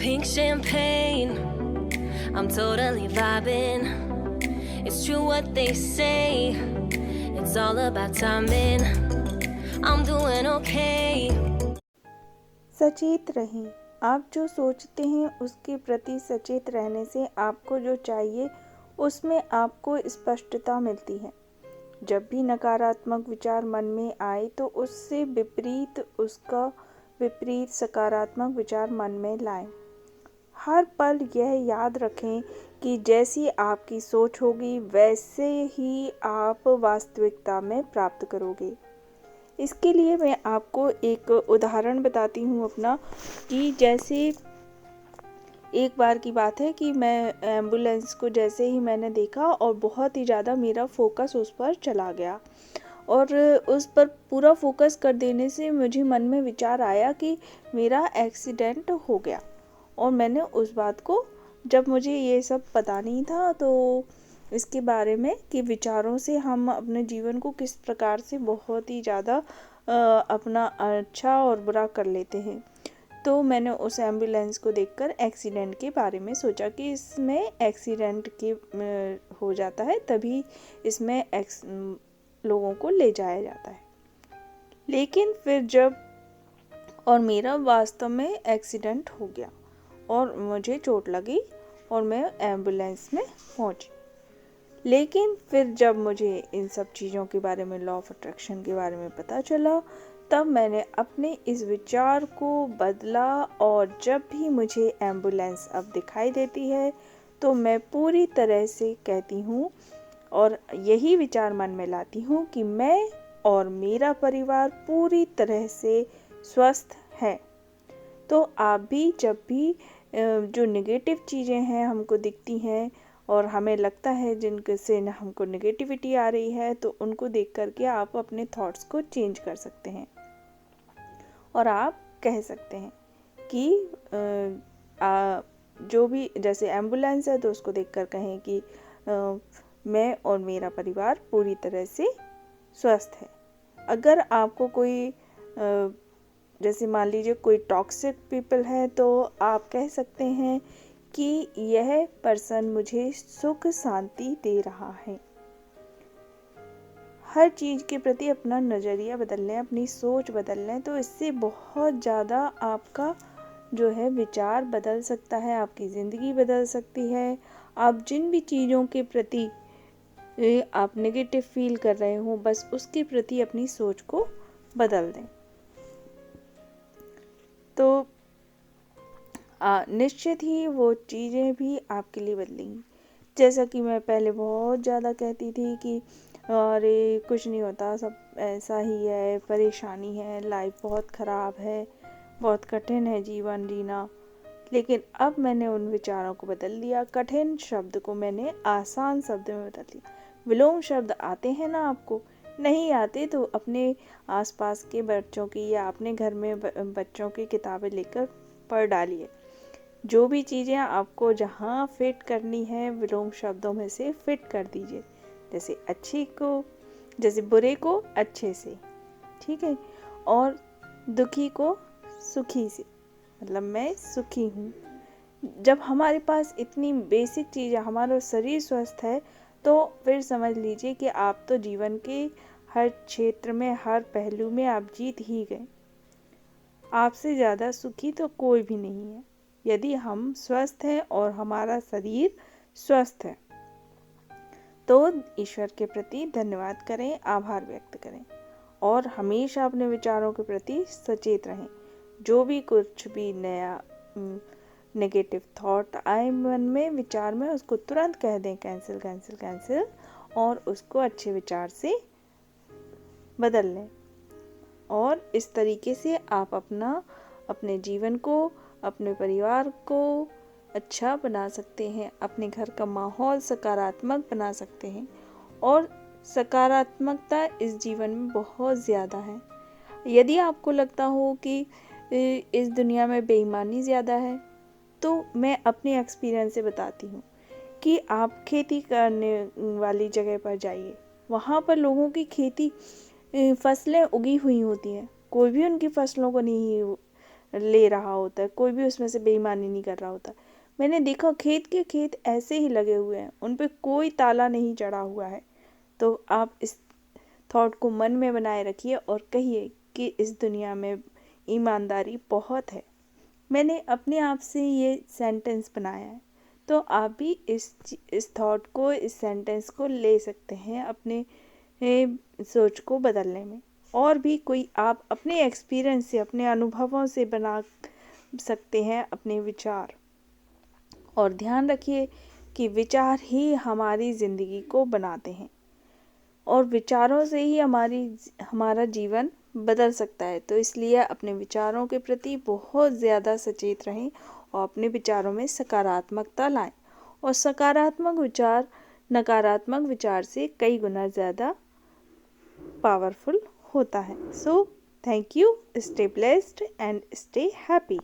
pink champagne. I'm totally vibing. It's true what they say. It's all about timing. I'm doing okay. सचेत रहें। आप जो सोचते हैं उसके प्रति सचेत रहने से आपको जो चाहिए उसमें आपको स्पष्टता मिलती है। जब भी नकारात्मक विचार मन में आए तो उससे विपरीत उसका विपरीत सकारात्मक विचार मन में लाएं। हर पल यह याद रखें कि जैसी आपकी सोच होगी वैसे ही आप वास्तविकता में प्राप्त करोगे। इसके लिए मैं आपको एक उदाहरण बताती हूँ अपना, कि जैसे एक बार की बात है कि मैं एम्बुलेंस को जैसे ही मैंने देखा और बहुत ही ज़्यादा मेरा फोकस उस पर चला गया, और उस पर पूरा फोकस कर देने से मुझे मन में विचार आया कि मेरा एक्सीडेंट हो गया। और मैंने उस बात को, जब मुझे ये सब पता नहीं था, तो इसके बारे में कि विचारों से हम अपने जीवन को किस प्रकार से बहुत ही ज़्यादा अपना अच्छा और बुरा कर लेते हैं, तो मैंने उस एम्बुलेंस को देखकर एक्सीडेंट के बारे में सोचा कि इसमें एक्सीडेंट के हो जाता है तभी इसमें लोगों को ले जाया जाता है। लेकिन फिर जब और मेरा वास्तव में एक्सीडेंट हो गया और मुझे चोट लगी और मैं एम्बुलेंस में पहुंची। लेकिन फिर जब मुझे इन सब चीज़ों के बारे में, लॉ ऑफ अट्रैक्शन के बारे में पता चला, तब मैंने अपने इस विचार को बदला और जब भी मुझे एम्बुलेंस अब दिखाई देती है तो मैं पूरी तरह से कहती हूँ और यही विचार मन में लाती हूँ कि मैं और मेरा परिवार पूरी तरह से स्वस्थ है। तो आप भी जब भी जो नेगेटिव चीज़ें हैं हमको दिखती हैं और हमें लगता है जिनके से हमको नेगेटिविटी आ रही है, तो उनको देख करके आप अपने थॉट्स को चेंज कर सकते हैं और आप कह सकते हैं कि जो भी, जैसे एम्बुलेंस है तो उसको देखकर कहें कि मैं और मेरा परिवार पूरी तरह से स्वस्थ है। अगर आपको कोई जैसे मान लीजिए कोई टॉक्सिक पीपल है तो आप कह सकते हैं कि यह पर्सन मुझे सुख शांति दे रहा है। हर चीज़ के प्रति अपना नज़रिया बदल लें, अपनी सोच बदल लें, तो इससे बहुत ज़्यादा आपका जो है विचार बदल सकता है, आपकी ज़िंदगी बदल सकती है। आप जिन भी चीज़ों के प्रति आप नेगेटिव फील कर रहे हो, बस उसके प्रति अपनी सोच को बदल दें, तो निश्चित ही वो चीज़ें भी आपके लिए बदलेंगी। जैसा कि मैं पहले बहुत ज़्यादा कहती थी कि अरे कुछ नहीं होता, सब ऐसा ही है, परेशानी है, लाइफ बहुत ख़राब है, बहुत कठिन है जीवन जीना। लेकिन अब मैंने उन विचारों को बदल दिया, कठिन शब्द को मैंने आसान शब्द में बदल दिया। विलोम शब्द आते हैं ना आपको, नहीं आते तो अपने आसपास के बच्चों की या अपने घर में बच्चों की किताबें लेकर पढ़ डालिए। जो भी चीज़ें आपको जहाँ फिट करनी है विलोम शब्दों में से फिट कर दीजिए। जैसे अच्छी को, जैसे बुरे को अच्छे से, ठीक है, और दुखी को सुखी से, मतलब मैं सुखी हूँ। जब हमारे पास इतनी बेसिक चीज़ है, हमारा शरीर स्वस्थ है, तो फिर समझ लीजिए कि आप तो जीवन के हर क्षेत्र में, हर पहलू में आप जीत ही गए। आपसे ज़्यादा सुखी तो कोई भी नहीं है यदि हम स्वस्थ हैं और हमारा शरीर स्वस्थ है। तो ईश्वर के प्रति धन्यवाद करें, आभार व्यक्त करें और हमेशा अपने विचारों के प्रति सचेत रहें। जो भी कुछ भी नया नेगेटिव थॉट आए मन में, विचार में, उसको तुरंत कह दें कैंसिल कैंसिल कैंसिल, और उसको अच्छे विचार से बदल लें। और इस तरीके से आप अपने जीवन को, अपने परिवार को अच्छा बना सकते हैं, अपने घर का माहौल सकारात्मक बना सकते हैं। और सकारात्मकता इस जीवन में बहुत ज़्यादा है। यदि आपको लगता हो कि इस दुनिया में बेईमानी ज़्यादा है, तो मैं अपने एक्सपीरियंस से बताती हूँ कि आप खेती करने वाली जगह पर जाइए, वहाँ पर लोगों की खेती फसलें उगी हुई होती हैं, कोई भी उनकी फसलों को नहीं ले रहा होता है, कोई भी उसमें से बेईमानी नहीं कर रहा होता। मैंने देखा खेत के खेत ऐसे ही लगे हुए हैं, उन पे कोई ताला नहीं चढ़ा हुआ है। तो आप इस थॉट को मन में बनाए रखिए और कहिए कि इस दुनिया में ईमानदारी बहुत है। मैंने अपने आप से ये सेंटेंस बनाया है, तो आप भी इस थॉट को, इस सेंटेंस को ले सकते हैं अपने सोच को बदलने में। और भी कोई आप अपने एक्सपीरियंस से, अपने अनुभवों से बना सकते हैं अपने विचार। और ध्यान रखिए कि विचार ही हमारी ज़िंदगी को बनाते हैं और विचारों से ही हमारा जीवन बदल सकता है। तो इसलिए अपने विचारों के प्रति बहुत ज़्यादा सचेत रहें और अपने विचारों में सकारात्मकता लाएं। और सकारात्मक विचार नकारात्मक विचार से कई गुना ज़्यादा पावरफुल होता है। So thank you, stay blessed and stay happy.